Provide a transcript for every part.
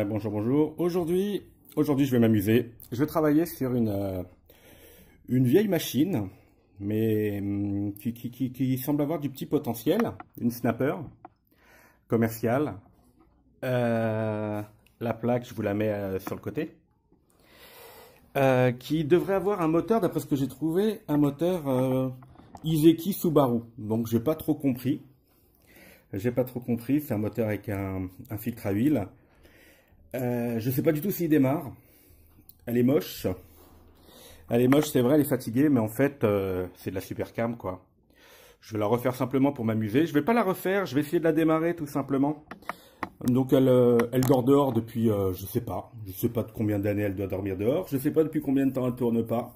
Bonjour, bonjour. Aujourd'hui, je vais m'amuser. Je vais travailler sur une vieille machine, mais qui semble avoir du petit potentiel. Une snapper commerciale. La plaque, je vous la mets sur le côté. Qui devrait avoir un moteur, d'après ce que j'ai trouvé, un moteur Iseki Subaru. Donc, j'ai pas trop compris. C'est un moteur avec un filtre à huile. Je sais pas du tout s'il démarre. Elle est moche. Elle est moche, c'est vrai, elle est fatiguée, mais en fait, c'est de la super cam, quoi. Je vais la refaire simplement pour m'amuser. Je vais pas la refaire, je vais essayer de la démarrer tout simplement. Donc elle dort dehors depuis, je sais pas de combien d'années elle doit dormir dehors. Je sais pas depuis combien de temps elle tourne pas.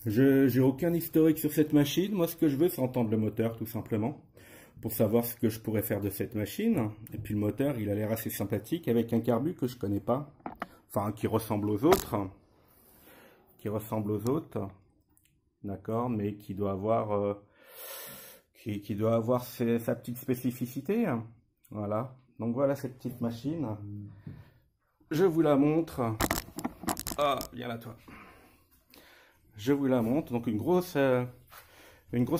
J'ai aucun historique sur cette machine. Moi, ce que je veux, c'est entendre le moteur, tout simplement, pour savoir ce que je pourrais faire de cette machine. Et puis le moteur, il a l'air assez sympathique, avec un carbu que je connais pas. Enfin, qui ressemble aux autres. D'accord, mais qui doit avoir, qui doit avoir sa petite spécificité. Voilà. Donc voilà cette petite machine. Je vous la montre. Ah, viens là, toi. Je vous la montre. Donc une grosse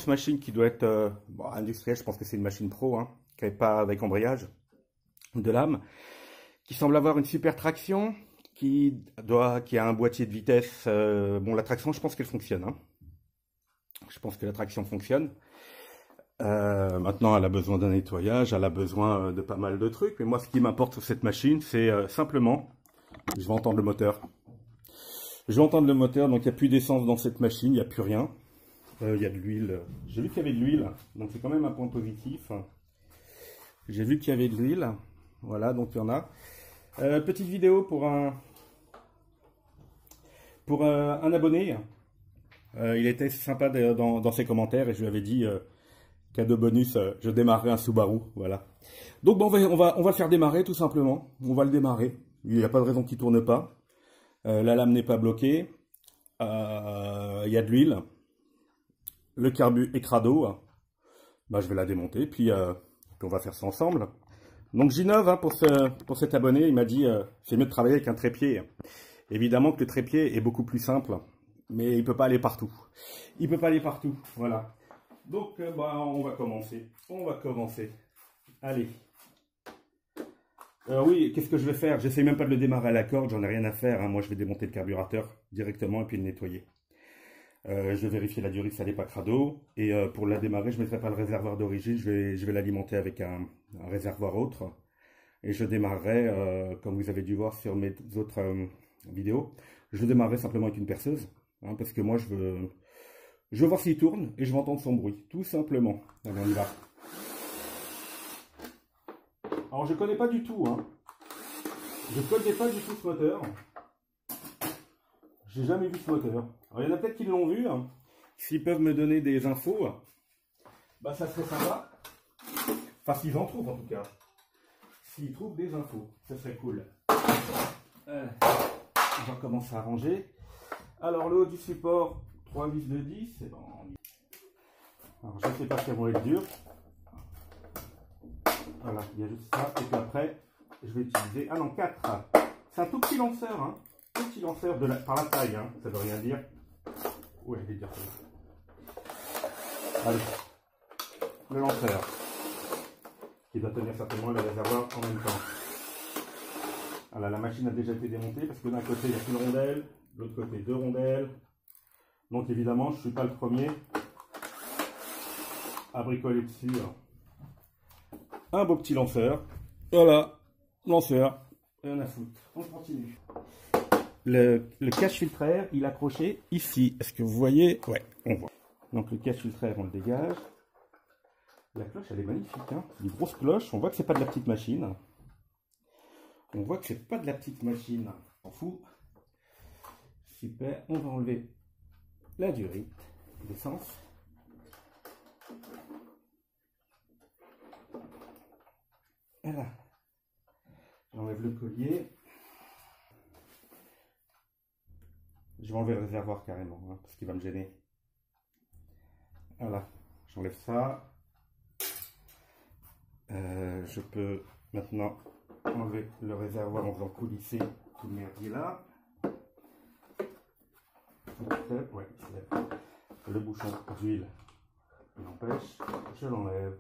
machine qui doit être bon, industrielle. Je pense que c'est une machine pro, hein, qui n'est pas avec embrayage de lame, qui semble avoir une super traction, qui a un boîtier de vitesse. Bon, la traction, je pense qu'elle fonctionne, hein. Je pense que la traction fonctionne. Maintenant, elle a besoin d'un nettoyage, elle a besoin de pas mal de trucs. Mais moi, ce qui m'importe sur cette machine, c'est simplement, je vais entendre le moteur. Je vais entendre le moteur, donc il n'y a plus d'essence dans cette machine, il n'y a plus rien. Il y a de l'huile. J'ai vu qu'il y avait de l'huile, donc c'est quand même un point positif. J'ai vu qu'il y avait de l'huile. Voilà, donc il y en a. Petite vidéo pour un abonné. Il était sympa dans ses commentaires et je lui avais dit cadeau bonus, je démarrerai un Subaru. Voilà. Donc bon, on va le faire démarrer tout simplement. On va le démarrer. Il n'y a pas de raison qu'il ne tourne pas. La lame n'est pas bloquée. Il y a de l'huile. Le carbu est crado. Bah, je vais la démonter, puis on va faire ça ensemble. Donc j'innove, hein, pour cet abonné. Il m'a dit c'est mieux de travailler avec un trépied. Évidemment que le trépied est beaucoup plus simple, mais il peut pas aller partout. Il peut pas aller partout, voilà. Donc bah, on va commencer. Allez. Oui, qu'est-ce que je vais faire? J'essaie même pas de le démarrer à la corde, j'en ai rien à faire, hein. Moi, je vais démonter le carburateur directement et puis le nettoyer. Je vais vérifier la durée, ça n'est pas crado. Et pour la démarrer, je ne mettrai pas le réservoir d'origine, je vais l'alimenter avec un réservoir autre. Et je démarrerai, comme vous avez dû voir sur mes autres vidéos, je démarrerai simplement avec une perceuse. Hein, parce que moi, je veux voir s'il tourne et je veux entendre son bruit, tout simplement. Allez, on y va. Alors, je connais pas du tout, hein. Je connais pas du tout ce moteur. J'ai jamais vu ce moteur. Alors, il y en a peut-être qui l'ont vu, hein. S'ils peuvent me donner des infos, bah ça serait sympa. Enfin, s'ils en trouvent en tout cas. S'ils trouvent des infos, ça serait cool. On va commencer à ranger. Alors, le haut du support, 3 vis de 10. Et ben, alors, je ne sais pas si elles vont être dures. Voilà, il y a juste ça. Et puis après, je vais utiliser... Ah non, 4. C'est un tout petit lanceur, hein. Petit lanceur par la taille, hein. Ça veut rien dire. Ouais, je vais dire ça. Allez. Le lanceur. Qui doit tenir certainement le réservoir en même temps. Voilà, la machine a déjà été démontée parce que d'un côté, il y a une rondelle. De l'autre côté, 2 rondelles. Donc évidemment, je ne suis pas le premier à bricoler dessus. Un beau petit lanceur. Voilà, lanceur. Rien à foutre. On continue. Le cache-filtraire, il est accroché ici. Est-ce que vous voyez? Ouais, on voit. Donc le cache-filtraire, on le dégage. La cloche, elle est magnifique, hein. Une grosse cloche. On voit que c'est pas de la petite machine. On s'en fout. Super. On va enlever la durite d'essence. Voilà. J'enlève le collier. Je vais enlever le réservoir carrément, hein, parce qu'il va me gêner. Voilà. J'enlève ça. Je peux maintenant enlever le réservoir en faisant coulisser tout le merdier là. Ouais, le bouchon d'huile, il empêche, je l'enlève.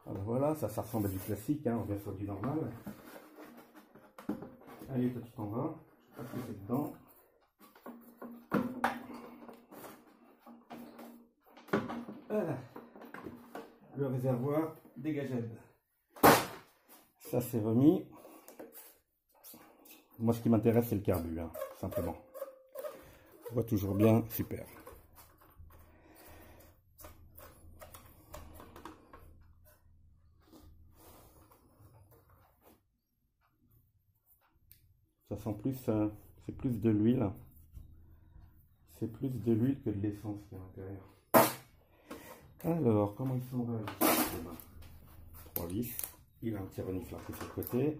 Alors voilà, ça ressemble à du classique, hein, on vient sur du normal. Allez, toi tu t'en vas, je vais passer dedans. Voilà, le réservoir dégagé. Ça c'est remis. Moi ce qui m'intéresse c'est le carbu, hein, simplement. On voit toujours bien, super. Ça sent plus, c'est plus de l'huile. C'est plus de l'huile que de l'essence qui est à l'intérieur. Alors, comment ils sont là? 3 vis. Il a un petit renifleur qui est sur le côté.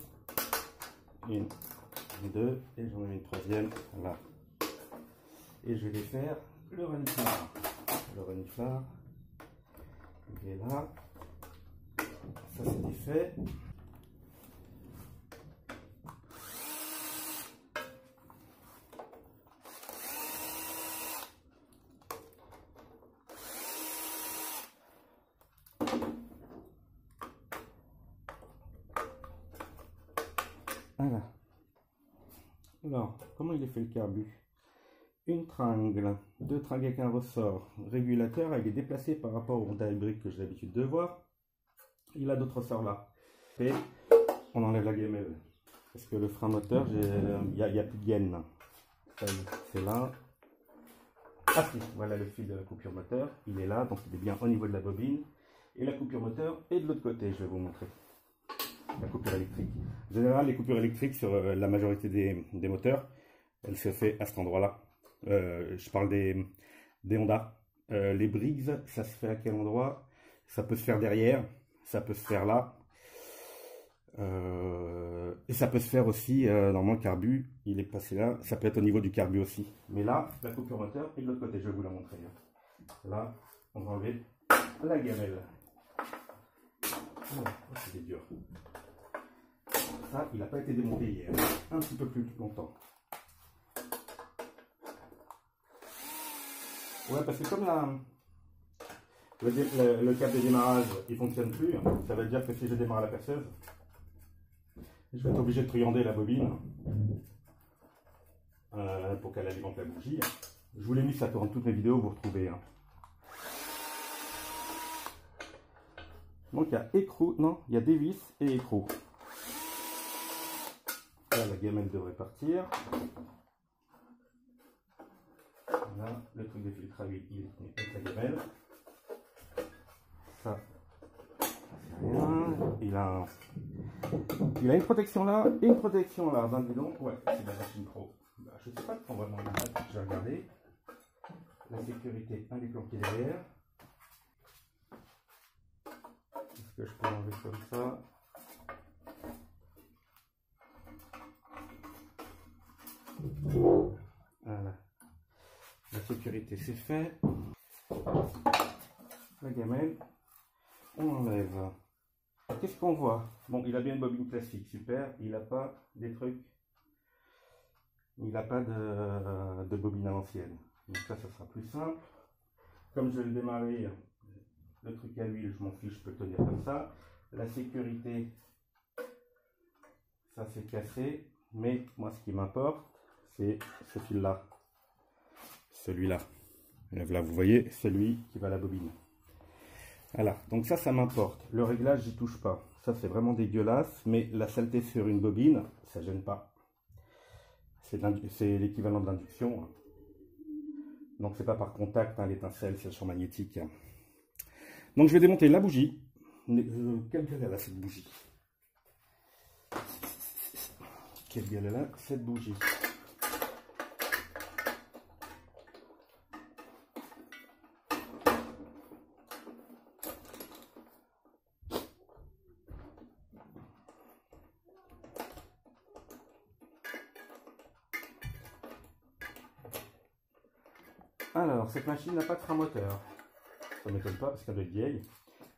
Une, deux, et j'en ai une troisième là. Et je vais faire le renifleur. Le renifleur, il est là. Ça c'est défait. Voilà. Alors, comment il est fait le carbu? Une tringle, 2 tringles avec un ressort régulateur, il est déplacé par rapport au taille brique que j'ai l'habitude de voir. Il a d'autres ressorts là. Et on enlève la gamelle. Parce que le frein moteur, il n'y a plus de gaine. C'est là. Ah si, voilà le fil de la coupure moteur. Il est là, donc il est bien au niveau de la bobine. Et la coupure moteur est de l'autre côté, je vais vous montrer. La coupure électrique. En général, les coupures électriques sur la majorité des moteurs, elle se fait à cet endroit-là. Je parle des Honda. Les Briggs, ça se fait à quel endroit? Ça peut se faire derrière, ça peut se faire là. Et ça peut se faire aussi, normalement le carbu, il est passé là, ça peut être au niveau du carbu aussi. Mais là, la coupure moteur est de l'autre côté, je vais vous la montrer. Là, on va enlever la gamelle. Oh, c'est dur. Ça, il n'a pas été démonté hier, un petit peu plus longtemps. Ouais, parce que comme le câble de démarrage, il fonctionne plus, ça veut dire que si je démarre la perceuse, je vais être obligé de triander la bobine pour qu'elle alimente la bougie. Je vous l'ai mis, ça tourne toutes mes vidéos, vous retrouvez. Donc il y a écrou, non, il y a des vis et écrou. Là, la gamelle devrait partir. Voilà, le truc de filtre à huile, il est tenu avec la gamelle. Ça, c'est rien. Il a une protection là et une protection là. D'un bidon, ouais, c'est de la machine pro. Bah, je sais pas comment vraiment il a, je vais regarder. La sécurité, elle est planquée derrière. Est-ce que je peux l'enlever comme ça? Voilà. La sécurité, c'est fait. La gamelle, on enlève. Qu'est-ce qu'on voit? Bon, il a bien une bobine classique, super. Il n'a pas des trucs. Il n'a pas de bobine à l'ancienne. Donc ça sera plus simple. Comme je vais le démarrer, le truc à l'huile, je m'en fiche, je peux le tenir comme ça. La sécurité, ça c'est cassé. Mais moi, ce qui m'importe, c'est ce fil-là. Celui-là. Là, vous voyez, celui qui va à la bobine. Voilà, donc ça m'importe. Le réglage, j'y touche pas. Ça, c'est vraiment dégueulasse, mais la saleté sur une bobine, ça gêne pas. C'est l'équivalent de l'induction. Donc, c'est pas par contact, hein, l'étincelle, c'est le champ magnétique. Donc, je vais démonter la bougie. Quelle gueule elle a, cette bougie? Quelle gueule elle a, cette bougie? Alors, cette machine n'a pas de frein moteur. Ça ne m'étonne pas parce qu'elle doit être vieille.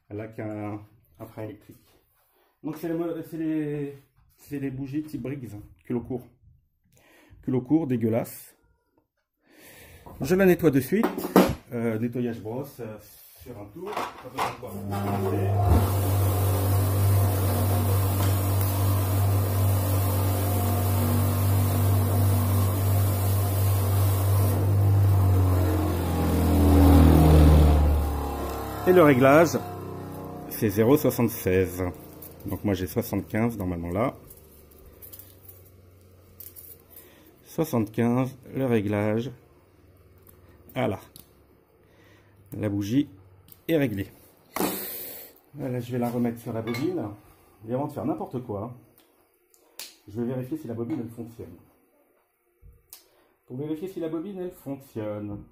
Elle n'a qu'un frein électrique. Donc c'est les bougies type Briggs, culot court. Culot court, dégueulasse. Je la nettoie de suite. Nettoyage brosse sur un tour. Pas besoin de quoi. Et le réglage, c'est 0,76. Donc moi j'ai 75 normalement là. 75, le réglage. Voilà. La bougie est réglée. Voilà, je vais la remettre sur la bobine. Et avant de faire n'importe quoi, je vais vérifier si la bobine elle fonctionne. Pour vérifier si la bobine elle fonctionne,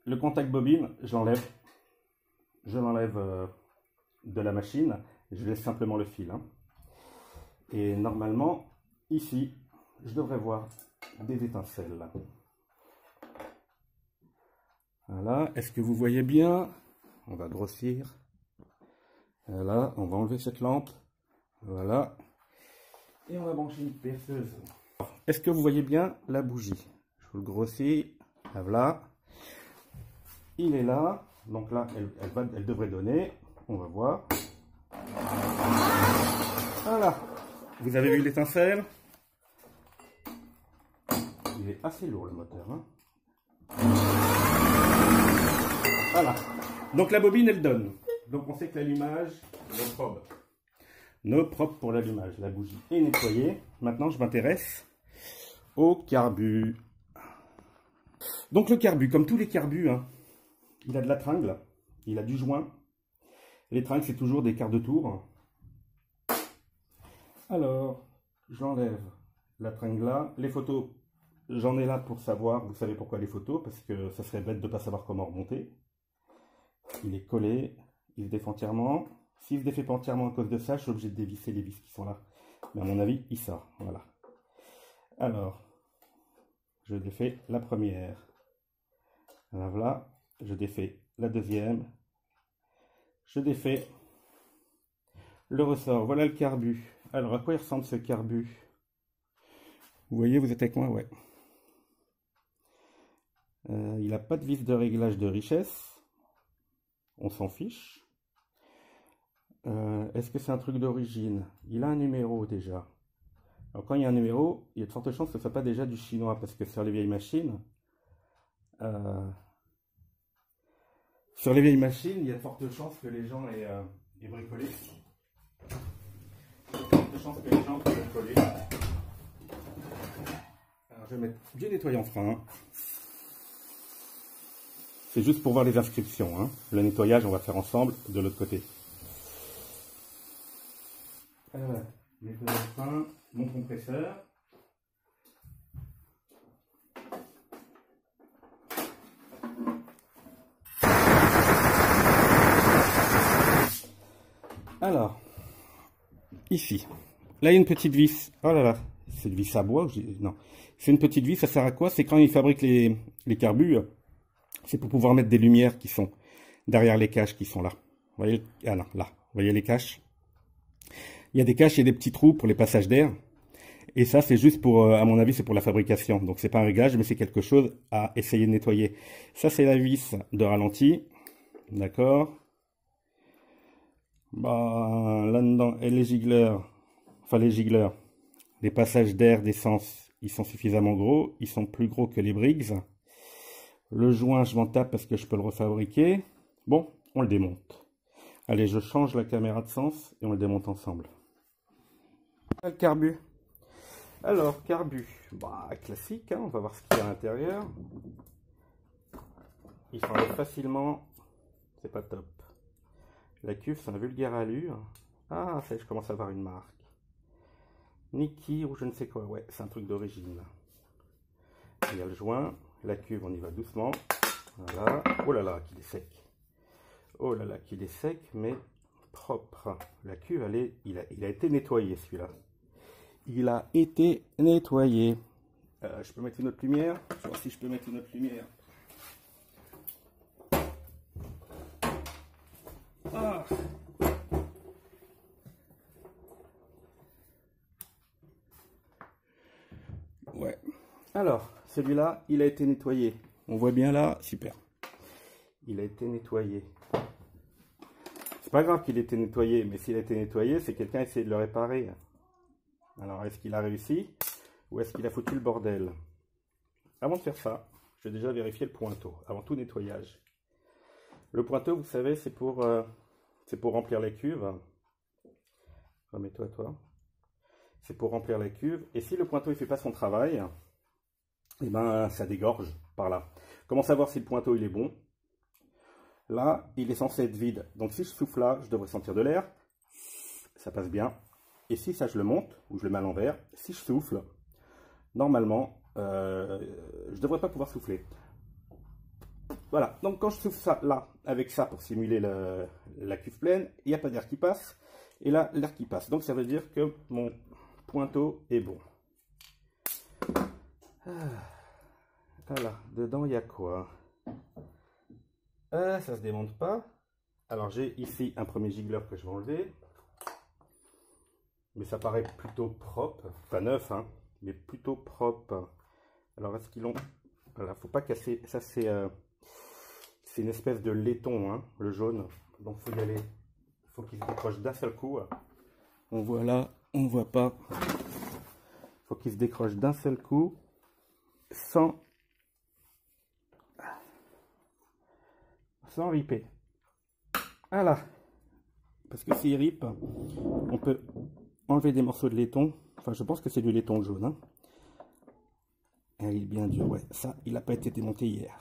le contact bobine, je l'enlève de la machine, je laisse simplement le fil. Hein. Et normalement, ici, je devrais voir des étincelles. Voilà, est-ce que vous voyez bien? On va grossir. Voilà, on va enlever cette lampe. Voilà. Et on va brancher une perceuse. Est-ce que vous voyez bien la bougie? Je vous le grossis. Voilà. Il est là. Donc là, elle devrait donner. On va voir. Voilà. Vous avez vu l'étincelle? Il est assez lourd le moteur. Hein. Voilà. Donc la bobine, elle donne. Donc on sait que l'allumage est propre. Propre pour l'allumage. La bougie est nettoyée. Maintenant, je m'intéresse au carbu. Donc le carbu, comme tous les carbus, hein, il a de la tringle, il a du joint. Les tringles, c'est toujours des quarts de tour. Alors, j'enlève la tringle là. Les photos, j'en ai là pour savoir. Vous savez pourquoi les photos? Parce que ça serait bête de ne pas savoir comment remonter. Il est collé, il se défait entièrement. S'il se défait pas entièrement à cause de ça, je suis obligé de dévisser les vis qui sont là. Mais à mon avis, il sort. Voilà. Alors, je défais la première. Voilà. Je défais la deuxième. Je défais le ressort. Voilà le carbu. Alors, à quoi il ressemble ce carbu? Vous voyez, vous êtes avec moi? Ouais. Il n'a pas de vis de réglage de richesse. On s'en fiche. Est-ce que c'est un truc d'origine? Il a un numéro déjà. Alors, quand il y a un numéro, il y a de fortes chances que ce ne soit pas déjà du chinois, parce que sur les vieilles machines, il y a de fortes chances que les gens aient bricolé. Il y a de fortes chances que les gens aient bricolé. Alors, je vais mettre du nettoyant frein. C'est juste pour voir les inscriptions. Hein. Le nettoyage, on va faire ensemble de l'autre côté. Alors, nettoyant frein, mon compresseur. Alors, ici, là il y a une petite vis. Oh là là, c'est une vis à bois? Non, c'est une petite vis, ça sert à quoi? C'est quand ils fabriquent les carbus, c'est pour pouvoir mettre des lumières qui sont derrière les caches qui sont là. Vous voyez? Ah non, là, vous voyez les caches? Il y a des caches, il y a des petits trous pour les passages d'air. Et ça, c'est juste pour, à mon avis, c'est pour la fabrication. Donc, c'est pas un réglage, mais c'est quelque chose à essayer de nettoyer. Ça, c'est la vis de ralenti. D'accord? Bah, là-dedans, et les giggleurs, enfin les giggleurs, les passages d'air, d'essence, ils sont suffisamment gros. Ils sont plus gros que les Briggs. Le joint, je m'en tape parce que je peux le refabriquer. Bon, on le démonte. Allez, je change la caméra de sens et on le démonte ensemble. Le carbu. Alors, carbu, bah, classique, hein, on va voir ce qu'il y a à l'intérieur. Il s'enlève facilement, c'est pas top. La cuve, c'est un vulgaire alu. Ah, ça y est, je commence à avoir une marque. Niki ou je ne sais quoi, ouais, c'est un truc d'origine. Il y a le joint, la cuve, on y va doucement. Voilà, oh là là, qu'il est sec. Oh là là, qu'il est sec, mais propre. La cuve, il a été nettoyé, celui-là. Il a été nettoyé. Je peux mettre une autre lumière. Je vais voir si je peux mettre une autre lumière. Ah. Alors, celui-là, il a été nettoyé. On voit bien là, super. Il a été nettoyé. C'est pas grave qu'il ait été nettoyé, mais s'il a été nettoyé, c'est quelqu'un a essayé de le réparer. Alors, est-ce qu'il a réussi ou est-ce qu'il a foutu le bordel? Avant de faire ça, je vais déjà vérifier le pointeau, avant tout nettoyage. Le pointeau, vous savez, c'est pour remplir les cuves. Remets-toi, toi. C'est pour remplir la cuve. Et si le pointeau ne fait pas son travail, eh ben, ça dégorge par là. Comment savoir si le pointeau il est bon? Là, il est censé être vide. Donc si je souffle là, je devrais sentir de l'air. Ça passe bien. Et si ça, je le monte, ou je le mets à l'envers, si je souffle, normalement, je ne devrais pas pouvoir souffler. Voilà. Donc quand je souffle ça là, avec ça pour simuler la cuve pleine, il n'y a pas d'air qui passe. Et là, l'air qui passe. Donc ça veut dire que mon pointeau est bon. Voilà, dedans il y a quoi? Ça se démonte pas. Alors j'ai ici un premier gigler que je vais enlever. Mais ça paraît plutôt propre. Pas neuf, hein, mais plutôt propre. Alors est-ce qu'ils l'ont... Voilà, faut pas casser. Ça c'est une espèce de laiton, hein, le jaune. Donc faut y aller. Il faut qu'il se décroche d'un seul coup. On voit là, on voit pas. Faut qu'il se décroche d'un seul coup. Sans riper. Voilà. Parce que s'il ripe, on peut enlever des morceaux de laiton. Enfin, je pense que c'est du laiton jaune. Hein. Et il est bien dur, ouais. Ça, il n'a pas été démonté hier.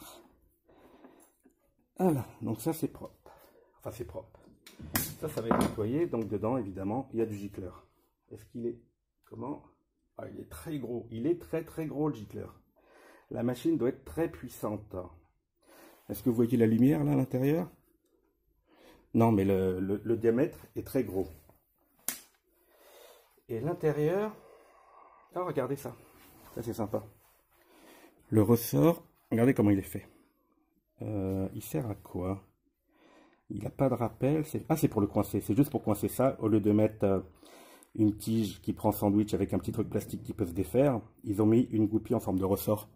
Voilà. Donc ça, c'est propre. Enfin, c'est propre. Ça va être nettoyé. Donc dedans, évidemment, il y a du gicler. Est-ce qu'il est... Comment? Ah, il est très gros. Il est très très gros, le gicler. La machine doit être très puissante. Est-ce que vous voyez la lumière là à l'intérieur? Non, mais le diamètre est très gros. Et l'intérieur... Ah, regardez ça. Ça, c'est sympa. Le ressort, regardez comment il est fait. Il sert à quoi? Il n'a pas de rappel. Ah, c'est pour le coincer. C'est juste pour coincer ça. Au lieu de mettre une tige qui prend sandwich avec un petit truc plastique qui peut se défaire, ils ont mis une goupille en forme de ressort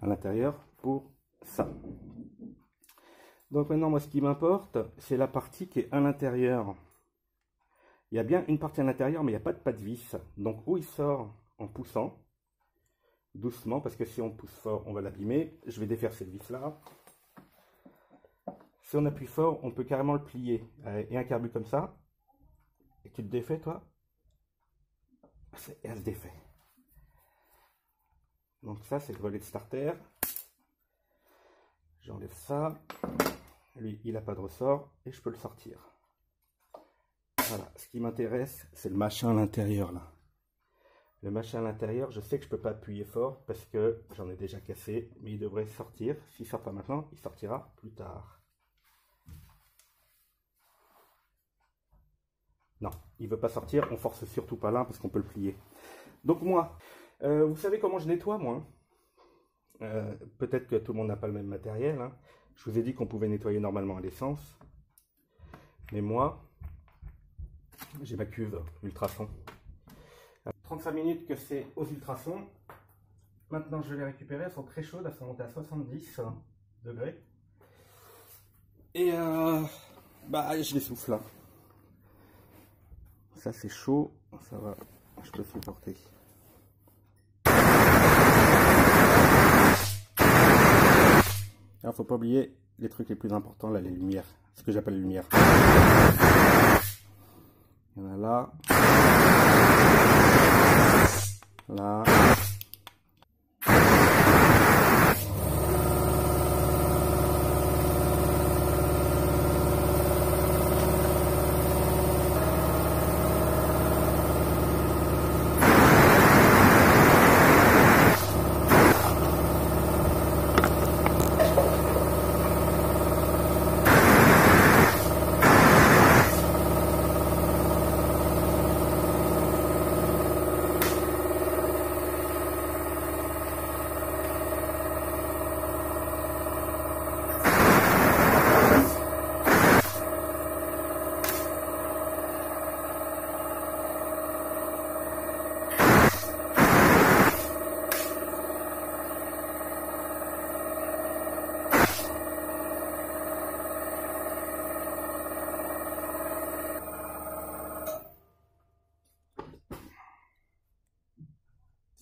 à l'intérieur pour ça. Donc maintenant, moi, ce qui m'importe, c'est la partie qui est à l'intérieur. Il y a bien une partie à l'intérieur, mais il n'y a pas de pas de vis. Donc, où il sort en poussant, doucement, parce que si on pousse fort, on va l'abîmer. Je vais défaire cette vis-là. Si on appuie fort, on peut carrément le plier. Et un carbu comme ça, et tu te défais, toi, et elle se défait. Donc ça, c'est le volet de starter. J'enlève ça. Lui, il n'a pas de ressort et je peux le sortir. Voilà, ce qui m'intéresse, c'est le machin à l'intérieur là. Le machin à l'intérieur, je sais que je ne peux pas appuyer fort parce que j'en ai déjà cassé, mais il devrait sortir. S'il ne sort pas maintenant, il sortira plus tard. Non, il ne veut pas sortir, on force surtout pas là parce qu'on peut le plier. Donc moi, vous savez comment je nettoie moi? Peut-être que tout le monde n'a pas le même matériel. Hein. Je vous ai dit qu'on pouvait nettoyer normalement à l'essence. Mais moi, j'ai ma cuve ultrasons. 35 minutes que c'est aux ultrasons. Maintenant, je vais les récupérer. Elles sont très chaudes. Elles sont montées à 70 degrés. Et je les souffle là. Ça, c'est chaud. Ça va. Je peux supporter. Alors, faut pas oublier les trucs les plus importants, là, les lumières. Ce que j'appelle les lumières. Il y en a là. Là.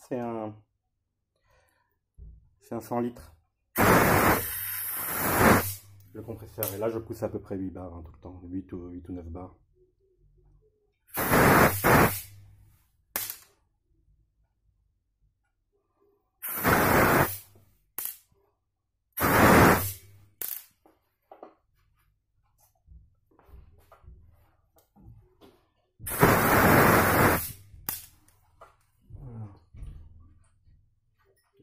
c'est un 100 litres. Le compresseur, et là je pousse à peu près 8 bars hein, tout le temps, 8 ou 9 bars.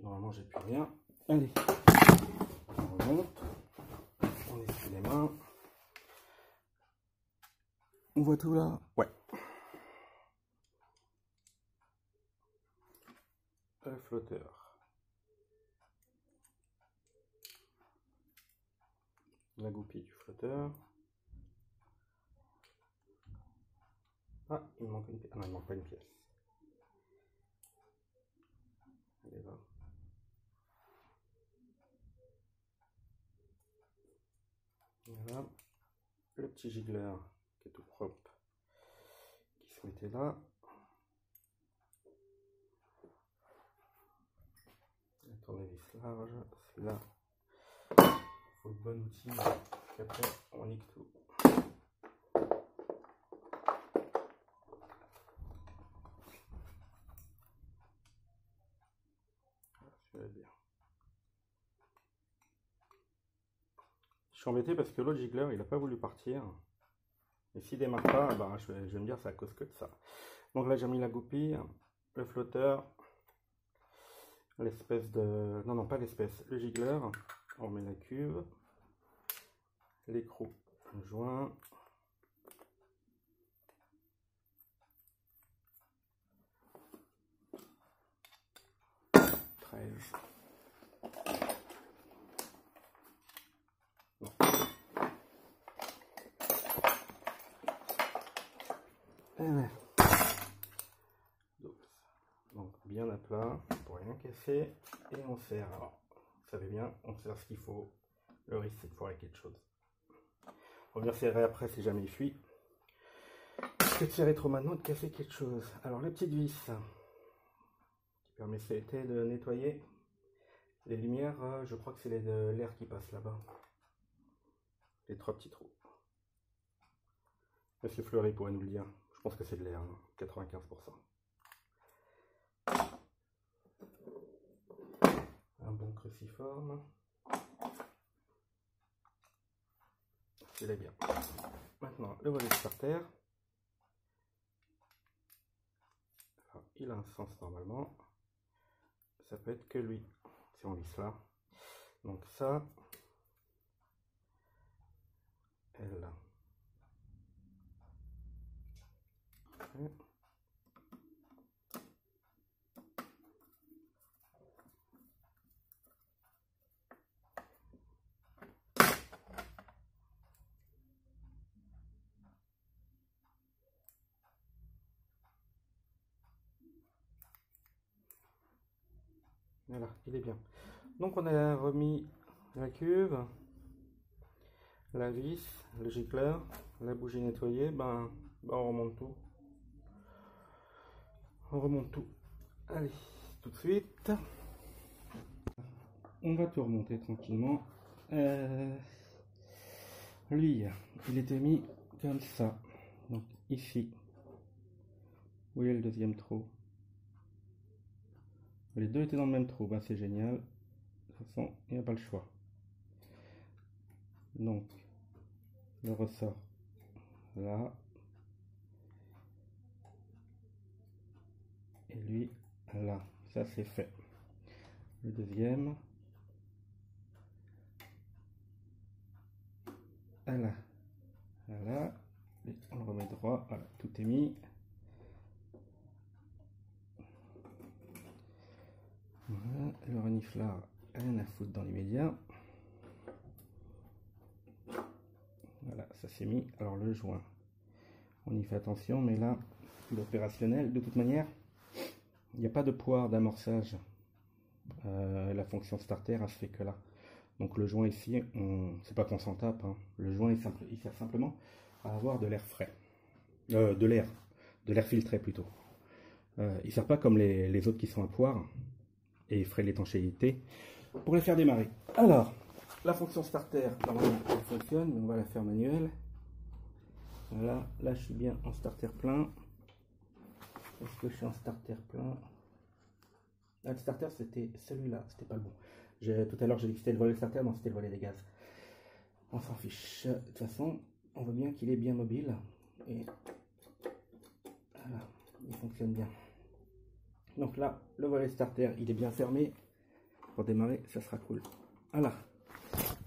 Normalement j'ai plus rien. Allez, on remonte, on essuie les mains. On voit tout là? Ouais. Le flotteur. La goupille du flotteur. Ah, il me manque une pièce. Ah non, il ne manque pas une pièce. Elle est là. Voilà. Le petit giggler qui est tout propre, qui se mettait là. La tournevis large, celui-là. Il faut le bon outil, parce qu'après on nique tout. Celui-là est bien. Je suis embêté parce que l'autre giggler il n'a pas voulu partir. Et s'il démarre pas, ben, je vais me dire c'est à cause que de ça. Donc là j'ai mis la goupille, le flotteur, l'espèce de... Non, pas l'espèce, le giggler. On met la cuve, l'écrou, le joint. Donc bien à plat pour rien casser et on serre. Alors, vous savez bien, on serre ce qu'il faut. Le risque c'est de foirer quelque chose. On va serrer après si jamais il fuit. Que de serrer trop maintenant, de casser quelque chose. Alors les petites vis qui permettent de nettoyer les lumières. Je crois que c'est l'air qui passe là-bas. Les 3 petits trous. Monsieur Fleury pourrait nous le dire. Je pense que c'est de l'air, hein, 95%. Un bon cruciforme. C'est bien. Maintenant, le volet starter. Alors, il a un sens normalement. Ça peut être que lui, si on visse là. Donc ça, elle. Voilà, il est bien. Donc on a remis la cuve, la vis, le gicleur, la bougie nettoyée, ben on remonte tout. On remonte tout. Allez, tout de suite. On va tout remonter tranquillement. Lui, il était mis comme ça. Donc ici. Vous voyez le deuxième trou. Les deux étaient dans le même trou, ben, c'est génial. De toute façon, il n'y a pas le choix. Donc, le ressort là. Et lui là. Ça c'est fait. Le deuxième. Voilà. Voilà. Et on le remet droit. Voilà, tout est mis. Voilà, le reniflard, rien à foutre dans l'immédiat. Voilà, ça c'est mis. Alors le joint, on y fait attention, mais là, l'opérationnel, de toute manière, il n'y a pas de poids d'amorçage. La fonction starter, elle se fait que là. Donc le joint ici, c'est pas qu'on s'en tape, hein. Le joint il sert simplement à avoir de l'air frais. De l'air filtré plutôt. Il ne sert pas comme les autres qui sont à poire et feraient l'étanchéité pour les faire démarrer. Alors, la fonction starter, normalement, elle fonctionne, mais on va la faire manuelle. Voilà, là je suis bien en starter plein. Est-ce que je suis en starter plein? Ah, le starter c'était celui-là, c'était pas le bon. Tout à l'heure j'ai dit que c'était le volet starter, non c'était le volet des gaz. On s'en fiche. De toute façon, on voit bien qu'il est bien mobile. Et voilà, il fonctionne bien. Donc là, le volet starter, il est bien fermé. Pour démarrer, ça sera cool. Voilà.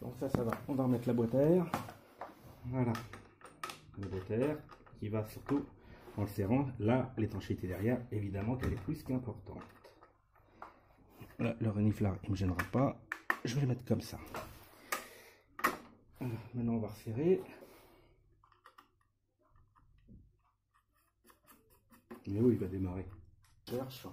Donc ça va. On va remettre la boîte à air. Voilà. La boîte à air qui va surtout en le serrant. Là, l'étanchéité derrière, évidemment qu'elle est plus qu'importante. Là, le reniflard, il ne me gênera pas. Je vais le mettre comme ça. Voilà. Maintenant, on va resserrer. Mais oui, il va démarrer. Cherche.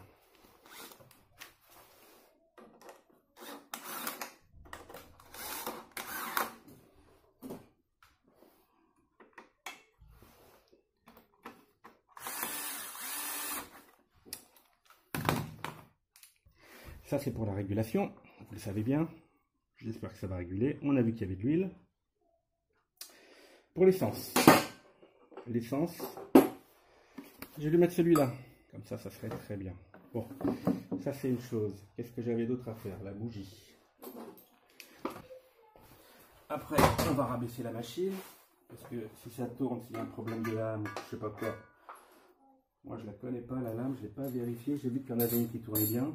Ça c'est pour la régulation, vous le savez bien. J'espère que ça va réguler. On a vu qu'il y avait de l'huile. Pour l'essence. L'essence, je vais lui mettre celui-là. Comme ça serait très bien. Bon, ça c'est une chose. Qu'est-ce que j'avais d'autre à faire? La bougie. Après, on va rabaisser la machine. Parce que si ça tourne, s'il y a un problème de lame, je sais pas quoi. Moi je la connais pas la lame, je l'ai pas vérifié. J'ai vu qu'il y en avait une qui tournait bien.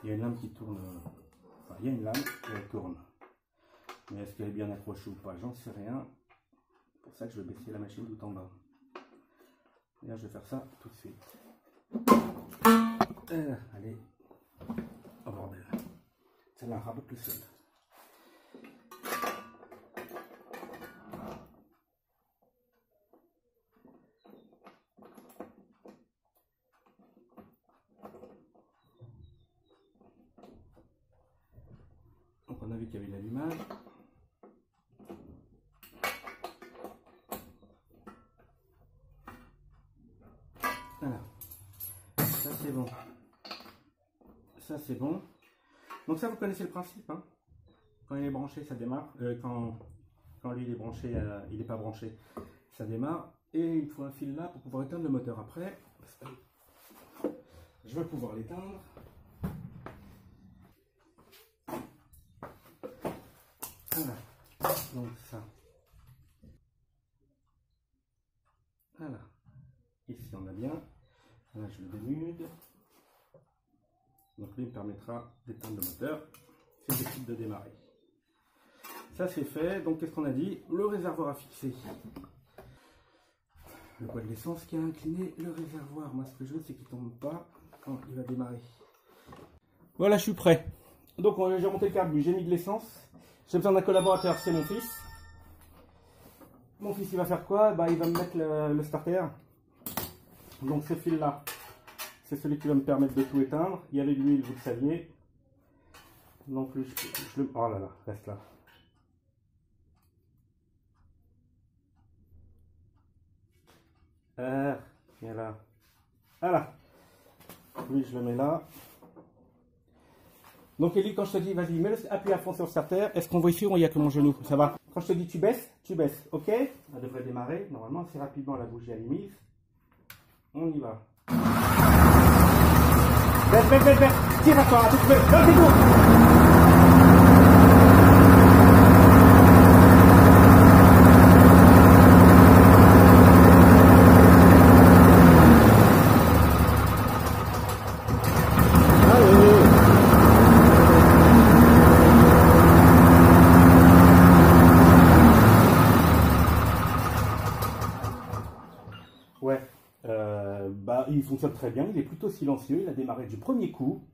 Il y a une lame qui tourne, enfin il y a une lame et elle tourne. Mais est-ce qu'elle est bien accrochée ou pas? J'en sais rien. C'est pour ça que je vais baisser la machine tout en bas. Et là je vais faire ça tout de suite. Allez. Oh bordel. Celle-là rabote le seul. On a vu qu'il y avait l'allumage. Voilà. Ça c'est bon. Ça c'est bon. Donc ça vous connaissez le principe. Hein. Quand il est branché, ça démarre. Quand lui il est branché, il n'est pas branché, ça démarre. Et il faut un fil là pour pouvoir éteindre le moteur après. Parce que je vais pouvoir l'éteindre. Voilà, donc ça. Voilà. Ici on a bien. Là je le dénude. Donc lui me permettra d'éteindre le moteur. C'est possible de démarrer. Ça c'est fait. Donc qu'est-ce qu'on a dit? Le réservoir à fixer. Le poids de l'essence qui a incliné le réservoir. Moi ce que je veux c'est qu'il ne tombe pas quand il va démarrer. Voilà, je suis prêt. Donc j'ai remonté le carbu, j'ai mis de l'essence. J'ai besoin d'un collaborateur, c'est mon fils. Mon fils, il va faire quoi? Bah, il va me mettre le starter. Donc ce fil-là, c'est celui qui va me permettre de tout éteindre. Il y avait de l'huile, vous le saviez. Donc lui, je le... Oh là là, reste là. Viens là. Voilà. Lui, je le mets là. Donc Ellie, quand je te dis vas-y, appuie à fond sur le starter, est-ce qu'on voit ici ou il n'y a que mon genou? Ça va? Quand je te dis tu baisses, ok? Elle devrait démarrer, normalement assez rapidement, la bougie elle est mise. On y va. Baisse, tire encore, c'est tout. Ouais, il fonctionne très bien, il est plutôt silencieux, il a démarré du premier coup,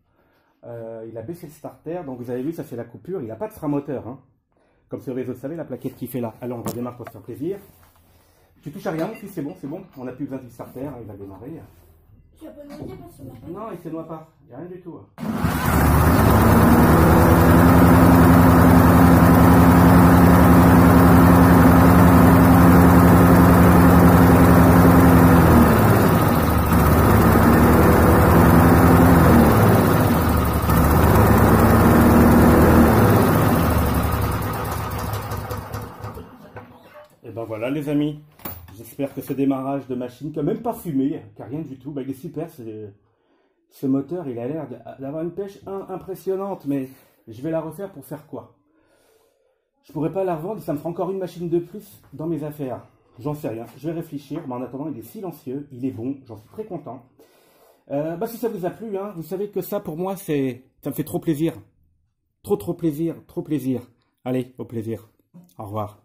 il a baissé le starter, donc vous avez vu, ça fait la coupure, il n'a pas de frein moteur, hein. Comme sur les autres, vous savez, la plaquette qui fait là. Alors on va démarrer pour se faire plaisir. Tu touches à rien, puis c'est bon, on n'a plus besoin du starter, il va démarrer. Tu vas pas me dire parce que non, il ne se noie pas, il n'y a rien du tout. amis. J'espère que ce démarrage de machine, qui n'a même pas fumé, qui n'a rien du tout, bah, il est super. Ce moteur, il a l'air d'avoir une pêche impressionnante, mais je vais la refaire pour faire quoi? Je pourrais pas la revendre, ça me fera encore une machine de plus dans mes affaires. J'en sais rien, je vais réfléchir, mais en attendant, il est silencieux, il est bon, j'en suis très content. Si ça vous a plu, hein, vous savez que ça, pour moi, ça me fait trop plaisir. Trop plaisir, trop plaisir. Allez, au plaisir. Au revoir.